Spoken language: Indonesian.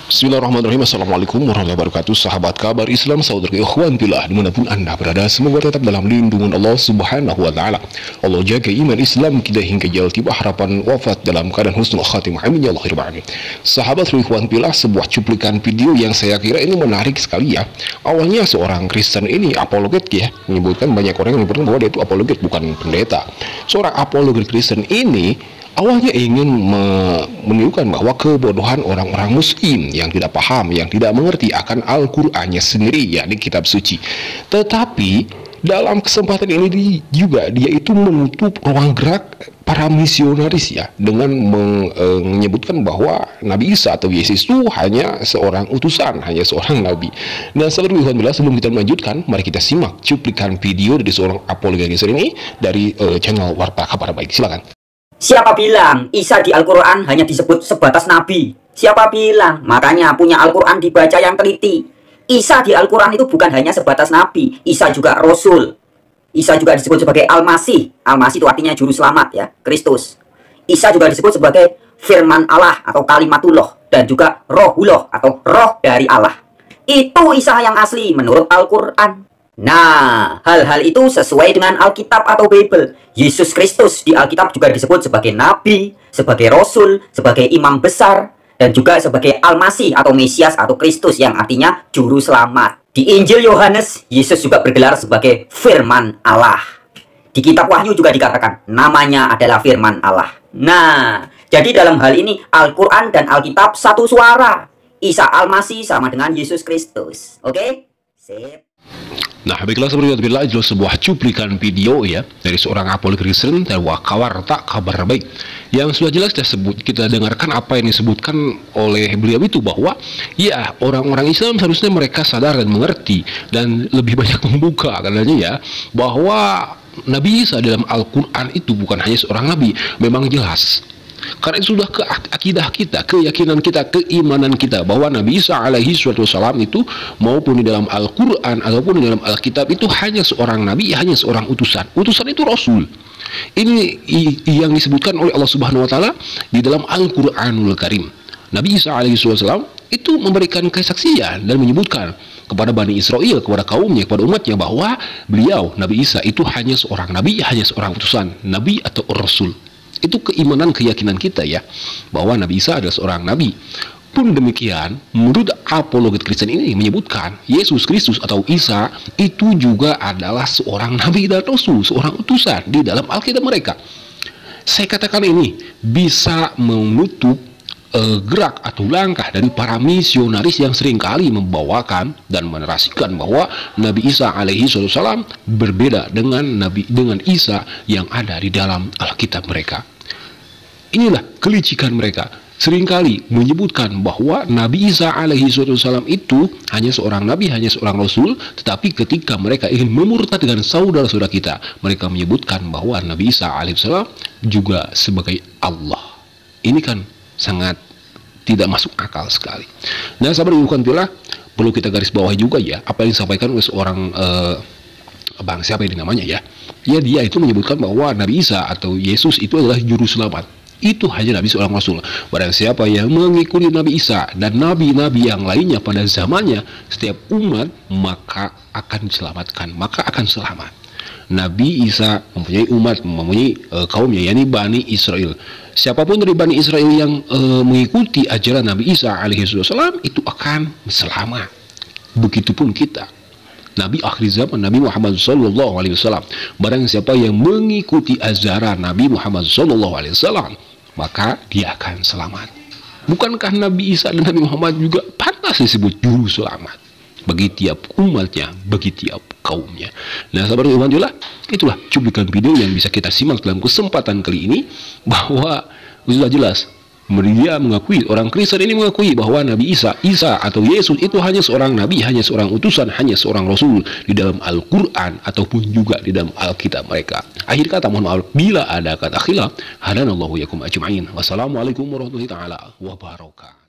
Bismillahirrahmanirrahim. Assalamualaikum warahmatullahi wabarakatuh. Sahabat kabar Islam, saudara ikhwan fillah dimanapun anda berada, semoga tetap dalam lindungan Allah subhanahu wa ta'ala. Allah jaga iman Islam kita hingga jauh tiba harapan wafat dalam keadaan husnul khatimah. Amin ya Allah rabbal alamin. Sahabat ikhwan fillah, sebuah cuplikan video yang saya kira ini menarik sekali ya. Awalnya seorang Kristen ini apologet ya, menyebutkan banyak orang yang menyebutkan bahwa dia itu apologet bukan pendeta. Seorang apologet Kristen ini awalnya ingin menunjukkan bahwa kebodohan orang-orang muslim yang tidak paham, yang tidak mengerti akan Al-Qur'annya sendiri, yakni kitab suci. Tetapi dalam kesempatan ini juga dia itu menutup ruang gerak para misionaris ya, dengan menyebutkan bahwa Nabi Isa atau Yesus itu hanya seorang utusan, hanya seorang nabi. Nah, alhamdulillah, sebelum kita melanjutkan, mari kita simak cuplikan video dari seorang apologetis ini dari channel Warta Kabar Baik. Silakan. Siapa bilang Isa di Al-Quran hanya disebut sebatas nabi? Siapa bilang? Makanya punya Al-Quran dibaca yang teliti. Isa di Al-Quran itu bukan hanya sebatas nabi. Isa juga Rasul. Isa juga disebut sebagai Al-Masih. Al-Masih itu artinya juru selamat ya, Kristus. Isa juga disebut sebagai firman Allah atau kalimatullah. Dan juga rohullah atau roh dari Allah. Itu Isa yang asli menurut Al-Quran. Nah, hal-hal itu sesuai dengan Alkitab atau Bible. Yesus Kristus di Alkitab juga disebut sebagai Nabi, sebagai Rasul, sebagai Imam Besar, dan juga sebagai Al-Masih atau Mesias atau Kristus yang artinya Juru Selamat. Di Injil Yohanes, Yesus juga bergelar sebagai Firman Allah. Di Kitab Wahyu juga dikatakan, namanya adalah Firman Allah. Nah, jadi dalam hal ini Al-Quran dan Alkitab satu suara. Isa Al-Masih sama dengan Yesus Kristus. Oke? Sip. Nah, baiklah, seperti itu sebuah cuplikan video ya dari seorang apologet Kristen dari Warta Kabar Baik yang sudah jelas kita dengarkan apa yang disebutkan oleh beliau itu, bahwa ya orang-orang Islam seharusnya mereka sadar dan mengerti dan lebih banyak membuka katanya ya, bahwa Nabi Isa dalam Al-Quran itu bukan hanya seorang nabi. Memang jelas, karena itu sudah ke akidah kita, keyakinan kita, keimanan kita bahwa Nabi Isa alaihi wassalam itu maupun di dalam Al-Quran ataupun di dalam Alkitab itu hanya seorang nabi, hanya seorang utusan. Utusan itu Rasul. Ini yang disebutkan oleh Allah Subhanahu wa taala di dalam Al-Qur'anul Karim. Nabi Isa alaihi wassalam itu memberikan kesaksian dan menyebutkan kepada Bani Israel, kepada kaumnya, kepada umatnya, bahwa beliau Nabi Isa itu hanya seorang nabi, hanya seorang utusan, nabi atau Rasul. Itu keimanan, keyakinan kita ya, bahwa Nabi Isa adalah seorang nabi. Pun demikian, menurut apologet Kristen ini menyebutkan Yesus Kristus atau Isa itu juga adalah seorang nabi dan rasul, seorang utusan di dalam Alkitab mereka. Saya katakan ini bisa menutup gerak atau langkah dari para misionaris yang seringkali membawakan dan menerasikan bahwa Nabi Isa alaihi wassalam berbeda dengan Isa yang ada di dalam Alkitab mereka. Inilah kelicikan mereka, seringkali menyebutkan bahwa Nabi Isa alaihi wassalam itu hanya seorang nabi, hanya seorang rasul, tetapi ketika mereka ingin memurtadkan saudara-saudara kita, mereka menyebutkan bahwa Nabi Isa alaihi wassalam juga sebagai Allah. Ini kan sangat tidak masuk akal sekali. Nah, sahabat bukan bila perlu kita garis bawahi juga ya apa yang disampaikan oleh seorang bang siapa ini namanya ya. Ya, dia itu menyebutkan bahwa Nabi Isa atau Yesus itu adalah juru selamat. Itu hanya Nabi seorang Rasul. Barang siapa yang mengikuti Nabi Isa dan nabi-nabi yang lainnya pada zamannya, setiap umat maka akan diselamatkan, maka akan selamat. Nabi Isa mempunyai umat, mempunyai kaumnya, yakni Bani Israel. Siapapun dari Bani Israel yang mengikuti ajaran Nabi Isa alaihi wassalam itu akan selamat. Begitupun kita, Nabi akhir zaman, Nabi Muhammad sallallahu alaihi wasallam. Barang siapa yang mengikuti ajaran Nabi Muhammad sallallahu alaihi wasallam, maka dia akan selamat. Bukankah Nabi Isa dan Nabi Muhammad juga pantas disebut juru selamat bagi tiap umatnya, bagi tiap kaumnya? Nah, sahabat Alhamdulillah, itulah cuplikan video yang bisa kita simak dalam kesempatan kali ini, bahwa sudah jelas dia mengakui, orang Kristen ini mengakui bahwa Nabi Isa atau Yesus itu hanya seorang nabi, hanya seorang utusan, hanya seorang rasul di dalam Al-Quran ataupun juga di dalam Alkitab mereka. Akhir kata, mohon maaf bila ada kata khilaf. Hadanallahu yakum ajma'in. Wassalamualaikum warahmatullahi taala wabarakatuh.